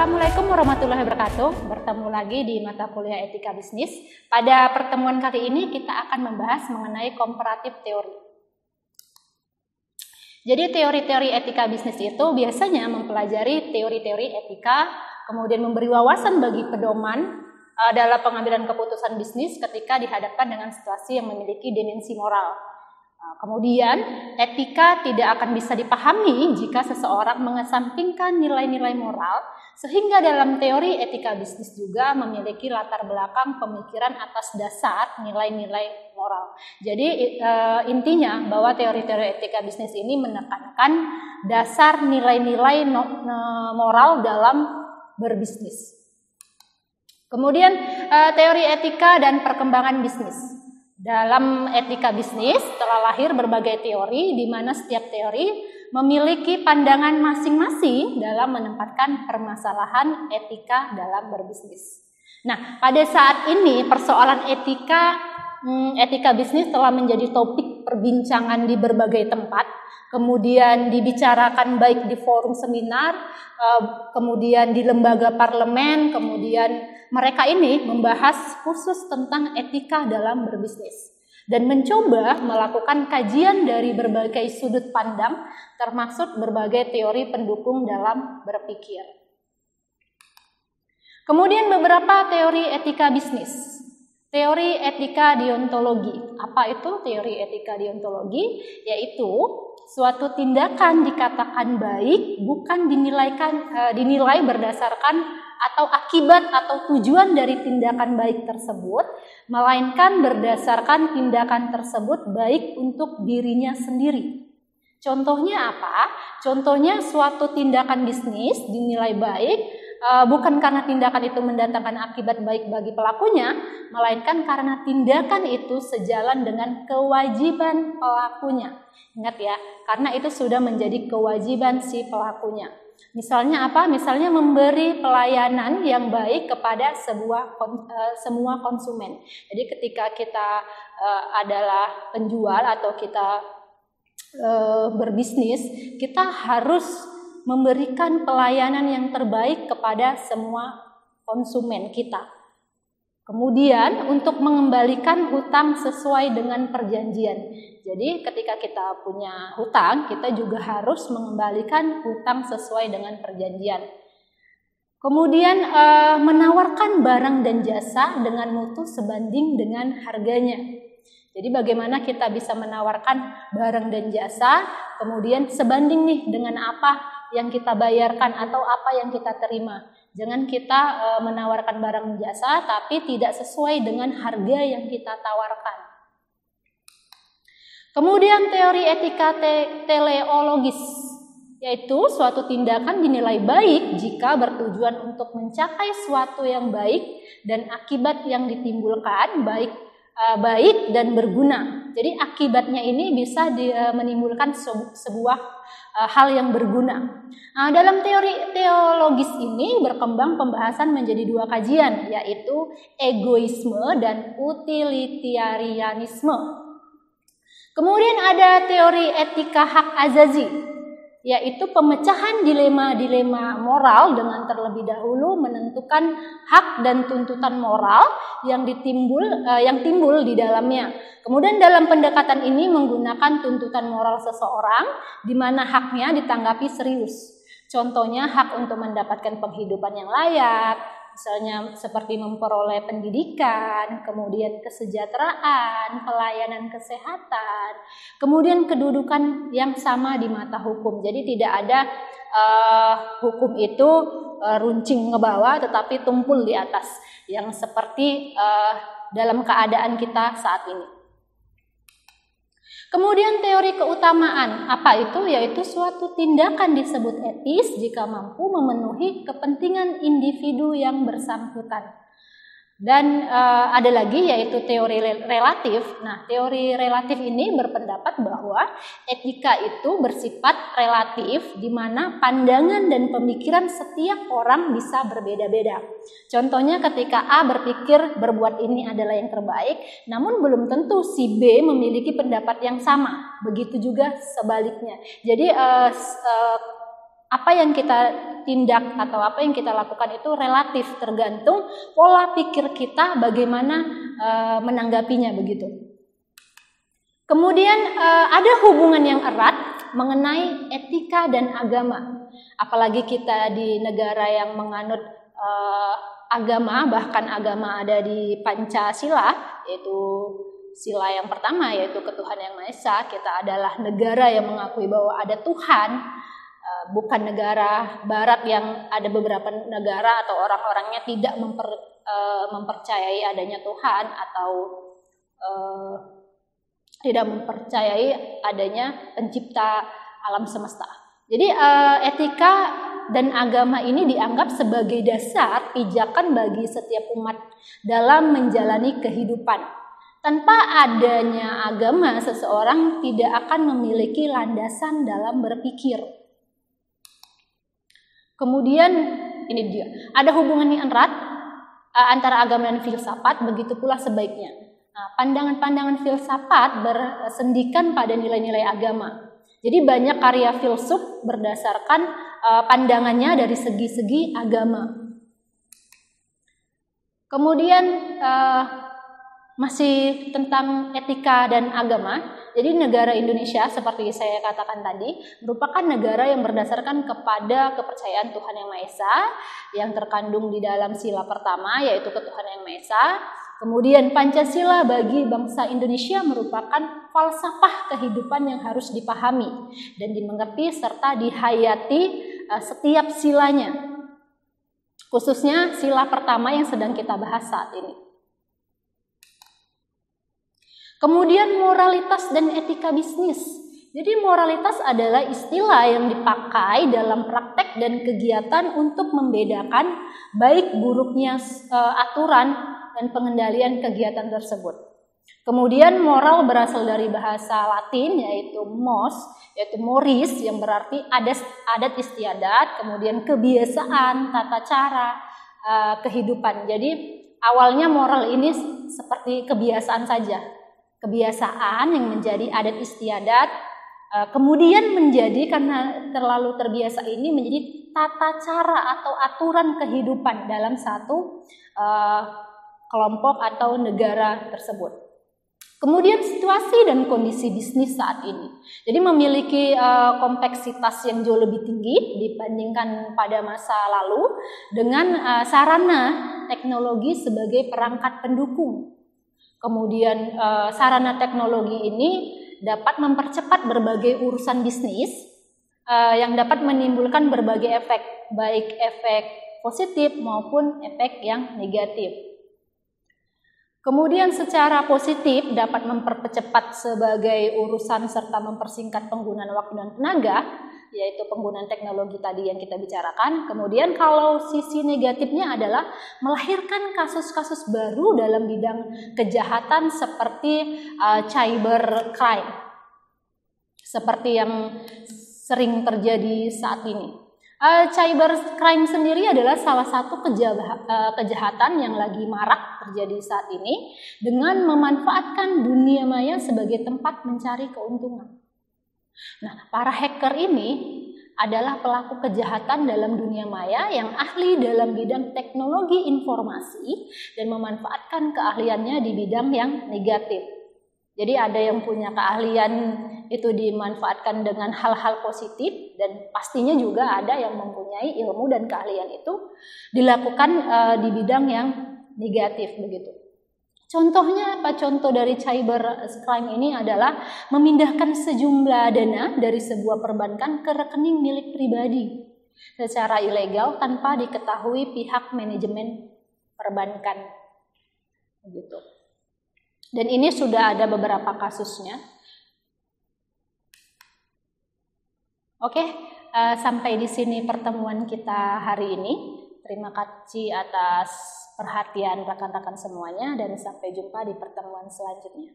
Assalamualaikum warahmatullahi wabarakatuh. Bertemu lagi di mata kuliah Etika Bisnis. Pada pertemuan kali ini kita akan membahas mengenai komparatif teori. Jadi teori-teori etika bisnis itu biasanya mempelajari teori-teori etika, kemudian memberi wawasan bagi pedoman dalam pengambilan keputusan bisnis ketika dihadapkan dengan situasi yang memiliki dimensi moral. Kemudian, etika tidak akan bisa dipahami jika seseorang mengesampingkan nilai-nilai moral, sehingga dalam teori etika bisnis juga memiliki latar belakang pemikiran atas dasar nilai-nilai moral. Jadi intinya bahwa teori-teori etika bisnis ini menekankan dasar nilai-nilai moral dalam berbisnis. Kemudian teori etika dan perkembangan bisnis. Dalam etika bisnis telah lahir berbagai teori di mana setiap teori memiliki pandangan masing-masing dalam menempatkan permasalahan etika dalam berbisnis. Nah, pada saat ini persoalan etika bisnis telah menjadi topik perbincangan di berbagai tempat, kemudian dibicarakan baik di forum seminar, kemudian di lembaga parlemen, kemudian mereka ini membahas khusus tentang etika dalam berbisnis dan mencoba melakukan kajian dari berbagai sudut pandang termasuk berbagai teori pendukung dalam berpikir. Kemudian beberapa teori etika bisnis. Teori etika deontologi. Apa itu teori etika deontologi? Yaitu suatu tindakan dikatakan baik bukan dinilai berdasarkan atau akibat atau tujuan dari tindakan baik tersebut, melainkan berdasarkan tindakan tersebut baik untuk dirinya sendiri. Contohnya apa? Contohnya suatu tindakan bisnis dinilai baik bukan karena tindakan itu mendatangkan akibat baik bagi pelakunya, melainkan karena tindakan itu sejalan dengan kewajiban pelakunya. Ingat ya, karena itu sudah menjadi kewajiban si pelakunya. Misalnya apa? Misalnya memberi pelayanan yang baik kepada semua konsumen. Jadi ketika kita adalah penjual atau kita berbisnis, kita harus memberikan pelayanan yang terbaik kepada semua konsumen kita. Kemudian untuk mengembalikan hutang sesuai dengan perjanjian. Jadi ketika kita punya hutang, kita juga harus mengembalikan hutang sesuai dengan perjanjian. Kemudian menawarkan barang dan jasa dengan mutu sebanding dengan harganya. Jadi bagaimana kita bisa menawarkan barang dan jasa, kemudian sebanding nih dengan apa yang kita bayarkan atau apa yang kita terima. Jangan kita menawarkan barang dan jasa tapi tidak sesuai dengan harga yang kita tawarkan. Kemudian teori etika teleologis, yaitu suatu tindakan dinilai baik jika bertujuan untuk mencapai suatu yang baik dan akibat yang ditimbulkan baik dan berguna. Jadi akibatnya ini bisa menimbulkan sebuah hal yang berguna. Dalam teori teologis ini berkembang pembahasan menjadi dua kajian, yaitu egoisme dan utilitarianisme. Kemudian ada teori etika hak azazi, yaitu pemecahan dilema-dilema moral dengan terlebih dahulu menentukan hak dan tuntutan moral yang timbul di dalamnya. Kemudian dalam pendekatan ini menggunakan tuntutan moral seseorang di mana haknya ditanggapi serius. Contohnya hak untuk mendapatkan penghidupan yang layak, misalnya seperti memperoleh pendidikan, kemudian kesejahteraan, pelayanan kesehatan, kemudian kedudukan yang sama di mata hukum. Jadi tidak ada hukum itu runcing ke bawah tetapi tumpul di atas, yang seperti dalam keadaan kita saat ini. Kemudian teori keutamaan, apa itu? Yaitu suatu tindakan disebut etis jika mampu memenuhi kepentingan individu yang bersangkutan. Dan ada lagi yaitu teori relatif. Nah, teori relatif ini berpendapat bahwa etika itu bersifat relatif di mana pandangan dan pemikiran setiap orang bisa berbeda-beda. Contohnya ketika A berpikir berbuat ini adalah yang terbaik, namun belum tentu si B memiliki pendapat yang sama. Begitu juga sebaliknya. Jadi apa yang kita tindak atau apa yang kita lakukan itu relatif, tergantung pola pikir kita bagaimana menanggapinya begitu. Kemudian ada hubungan yang erat mengenai etika dan agama. Apalagi kita di negara yang menganut agama, bahkan agama ada di Pancasila, yaitu sila yang pertama yaitu ketuhanan yang Maha Esa. Kita adalah negara yang mengakui bahwa ada Tuhan, bukan negara barat yang ada beberapa negara atau orang-orangnya tidak mempercayai adanya Tuhan atau tidak mempercayai adanya pencipta alam semesta. Jadi etika dan agama ini dianggap sebagai dasar pijakan bagi setiap umat dalam menjalani kehidupan. Tanpa adanya agama, seseorang tidak akan memiliki landasan dalam berpikir. Kemudian ini dia, ada hubungan yang erat antara agama dan filsafat, begitu pula sebaiknya. Nah, pandangan-pandangan filsafat bersendikan pada nilai-nilai agama. Jadi banyak karya filsuf berdasarkan pandangannya dari segi-segi agama. Kemudian masih tentang etika dan agama. Jadi negara Indonesia seperti saya katakan tadi merupakan negara yang berdasarkan kepada kepercayaan Tuhan Yang Maha Esa yang terkandung di dalam sila pertama yaitu ketuhanan Yang Maha Esa. Kemudian Pancasila bagi bangsa Indonesia merupakan falsafah kehidupan yang harus dipahami dan dimengerti serta dihayati setiap silanya. Khususnya sila pertama yang sedang kita bahas saat ini. Kemudian moralitas dan etika bisnis. Jadi moralitas adalah istilah yang dipakai dalam praktek dan kegiatan untuk membedakan baik buruknya aturan dan pengendalian kegiatan tersebut. Kemudian moral berasal dari bahasa Latin yaitu mos, yaitu moris yang berarti adat istiadat, kemudian kebiasaan, tata cara kehidupan. Jadi awalnya moral ini seperti kebiasaan saja. Kebiasaan yang menjadi adat istiadat, kemudian menjadi karena terlalu terbiasa ini menjadi tata cara atau aturan kehidupan dalam satu kelompok atau negara tersebut. Kemudian situasi dan kondisi bisnis saat ini. Jadi memiliki kompleksitas yang jauh lebih tinggi dibandingkan pada masa lalu dengan sarana teknologi sebagai perangkat pendukung. Kemudian sarana teknologi ini dapat mempercepat berbagai urusan bisnis yang dapat menimbulkan berbagai efek, baik efek positif maupun efek yang negatif. Kemudian secara positif dapat mempercepat sebagai urusan serta mempersingkat penggunaan waktu dan tenaga, yaitu penggunaan teknologi tadi yang kita bicarakan. Kemudian kalau sisi negatifnya adalah melahirkan kasus-kasus baru dalam bidang kejahatan seperti cyber crime, seperti yang sering terjadi saat ini. Cyber crime sendiri adalah salah satu kejahatan yang lagi marak terjadi saat ini dengan memanfaatkan dunia maya sebagai tempat mencari keuntungan. Nah, para hacker ini adalah pelaku kejahatan dalam dunia maya yang ahli dalam bidang teknologi informasi dan memanfaatkan keahliannya di bidang yang negatif. Jadi ada yang punya keahlian itu dimanfaatkan dengan hal-hal positif dan pastinya juga ada yang mempunyai ilmu dan keahlian itu dilakukan di bidang yang negatif begitu. Contohnya apa? Contoh dari cyber crime ini adalah memindahkan sejumlah dana dari sebuah perbankan ke rekening milik pribadi secara ilegal tanpa diketahui pihak manajemen perbankan. Begitu. Dan ini sudah ada beberapa kasusnya. Oke, sampai di sini pertemuan kita hari ini. Terima kasih atas perhatian rekan-rekan semuanya dan sampai jumpa di pertemuan selanjutnya.